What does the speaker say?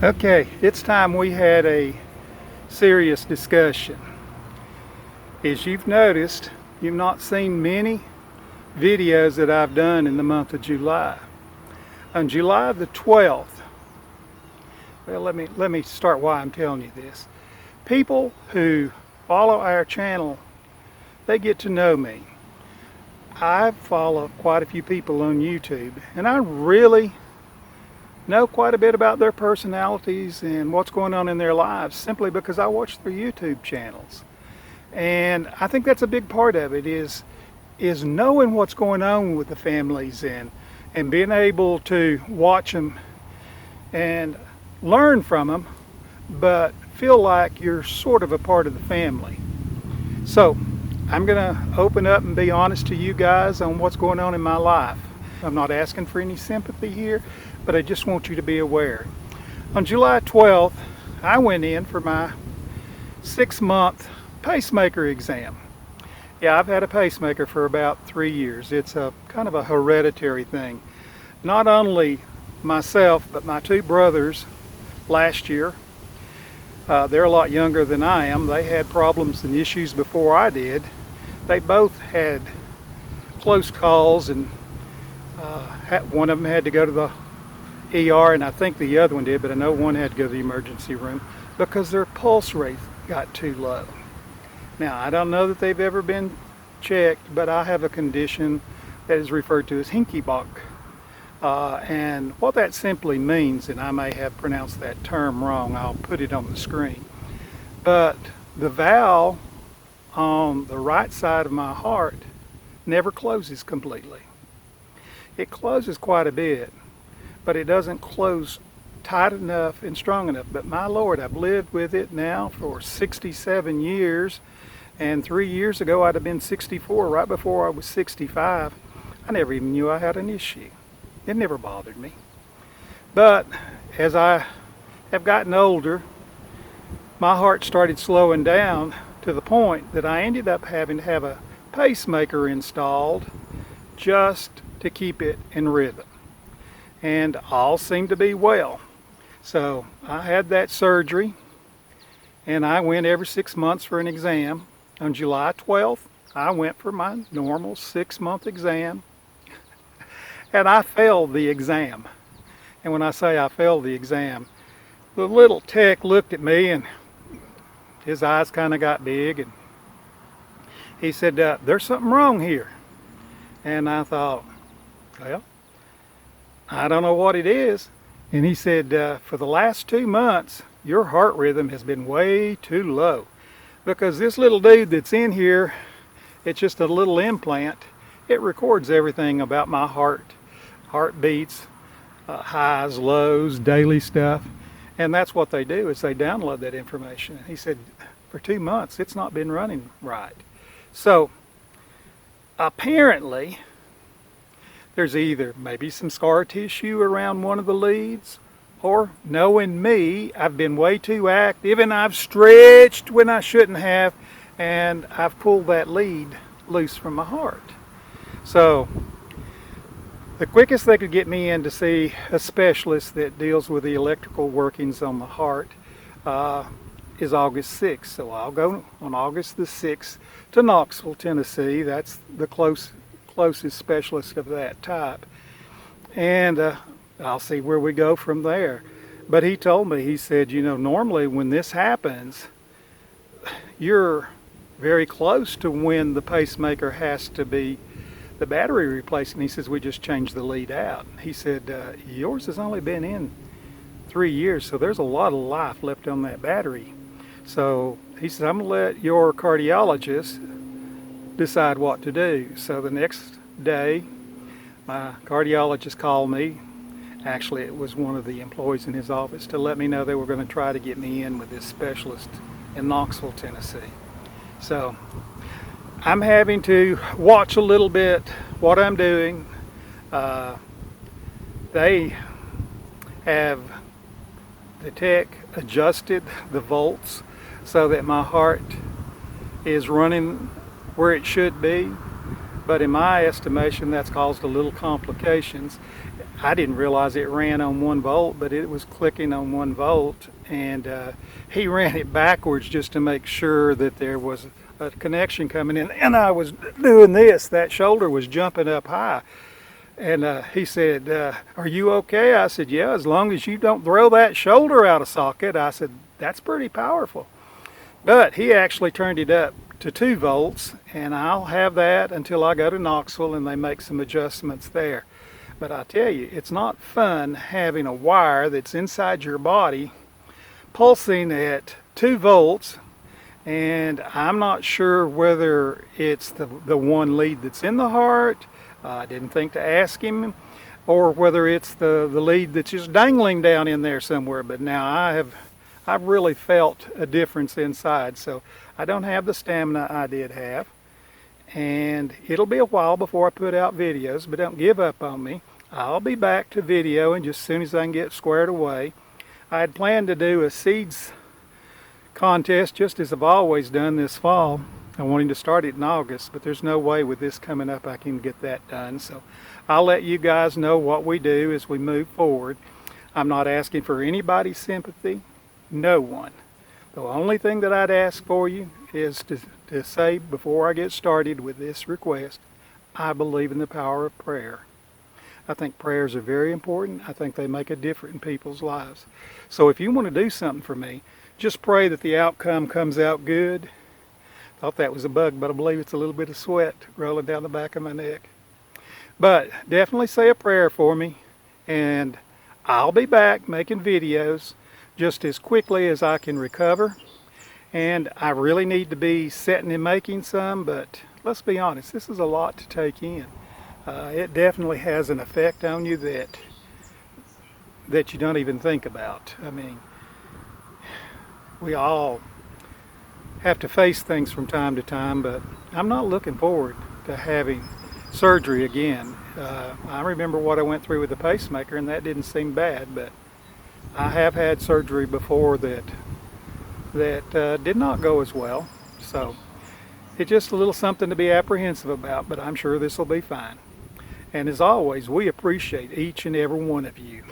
Okay, it's time we had a serious discussion. As you've noticed, you've not seen many videos that I've done in the month of July. On July the 12th, well, let me start why I'm telling you this. People who follow our channel, they get to know me. I follow quite a few people on YouTube, and I really know quite a bit about their personalities and what's going on in their lives simply because I watch their YouTube channels. And I think that's a big part of it is knowing what's going on with the families and being able to watch them and learn from them, but feel like you're sort of a part of the family. So I'm going to open up and be honest to you guys on what's going on in my life. I'm not asking for any sympathy here, but I just want you to be aware. On July 12th, I went in for my 6-month pacemaker exam. Yeah, I've had a pacemaker for about 3 years. It's a kind of a hereditary thing. Not only myself, but my 2 brothers last year, they're a lot younger than I am. They had problems and issues before I did. They both had close calls, and one of them had to go to the ER, and I think the other one did, but I know one had to go to the emergency room because their pulse rate got too low. Now, I don't know that they've ever been checked, but I have a condition that is referred to as Hinkie-Bach. And what that simply means, and I may have pronounced that term wrong, I'll put it on the screen, but the valve on the right side of my heart never closes completely. It closes quite a bit, but it doesn't close tight enough and strong enough. But my Lord, I've lived with it now for 67 years, and 3 years ago I'd have been 64, right before I was 65. I never even knew I had an issue. It never bothered me. But as I have gotten older, my heart started slowing down to the point that I ended up having to have a pacemaker installed just to keep it in rhythm. And all seemed to be well. So I had that surgery, and I went every 6 months for an exam. On July 12th, I went for my normal 6-month exam, and I failed the exam. And when I say I failed the exam, the little tech looked at me, and his eyes kind of got big, and he said, there's something wrong here. And I thought, well, I don't know what it is. And he said, for the last 2 months, your heart rhythm has been way too low. Because this little dude that's in here, it's just a little implant. It records everything about my heartbeats, highs, lows, daily stuff. And that's what they do, is they download that information. And he said, for 2 months, it's not been running right. So apparently, there's either maybe some scar tissue around one of the leads, or knowing me, I've been way too active and I've stretched when I shouldn't have, and I've pulled that lead loose from my heart. So the quickest they could get me in to see a specialist that deals with the electrical workings on the heart is August 6th. So I'll go on August the 6th to Knoxville, Tennessee. That's the closest specialist of that type, and I'll see where we go from there. But he told me, he said, you know, normally when this happens, you're very close to when the pacemaker has to be the battery replaced. And he says, we just changed the lead out. He said, yours has only been in 3 years, so there's a lot of life left on that battery. So he said, I'm going to let your cardiologist decide what to do. So the next day, my cardiologist called me. Actually, it was one of the employees in his office, to let me know they were going to try to get me in with this specialist in Knoxville, Tennessee. So I'm having to watch a little bit what I'm doing. They have, the tech adjusted the volts so that my heart is running where it should be, but in my estimation that's caused a little complications. I didn't realize it ran on 1 volt, but it was clicking on 1 volt, and he ran it backwards just to make sure that there was a connection coming in. And I was doing this, that shoulder was jumping up high. And he said, are you okay? I said, yeah, as long as you don't throw that shoulder out of socket. I said, that's pretty powerful. But he actually turned it up to 2 volts, and I'll have that until I go to Knoxville and they make some adjustments there. But I tell you, it's not fun having a wire that's inside your body pulsing at 2 volts, and I'm not sure whether it's the one lead that's in the heart. I didn't think to ask him, or whether it's the lead that's just dangling down in there somewhere. But now I've really felt a difference inside, so I don't have the stamina I did have, and it'll be a while before I put out videos, but don't give up on me. I'll be back to videoing just as soon as I can get squared away. I had planned to do a seeds contest just as I've always done this fall. I wanted to start it in August, but there's no way with this coming up I can get that done. So I'll let you guys know what we do as we move forward. I'm not asking for anybody's sympathy, no one. The only thing that I'd ask for you is to say before I get started with this request, I believe in the power of prayer. I think prayers are very important. I think they make a difference in people's lives. So if you want to do something for me, just pray that the outcome comes out good. Thought that was a bug, but I believe it's a little bit of sweat rolling down the back of my neck. But definitely say a prayer for me, and I'll be back making videos just as quickly as I can recover. And I really need to be setting and making some, but let's be honest, this is a lot to take in. It definitely has an effect on you that you don't even think about. I mean, we all have to face things from time to time, but I'm not looking forward to having surgery again. I remember what I went through with the pacemaker, and that didn't seem bad, but I have had surgery before that did not go as well. So it's just a little something to be apprehensive about, but I'm sure this will be fine. And as always, we appreciate each and every one of you.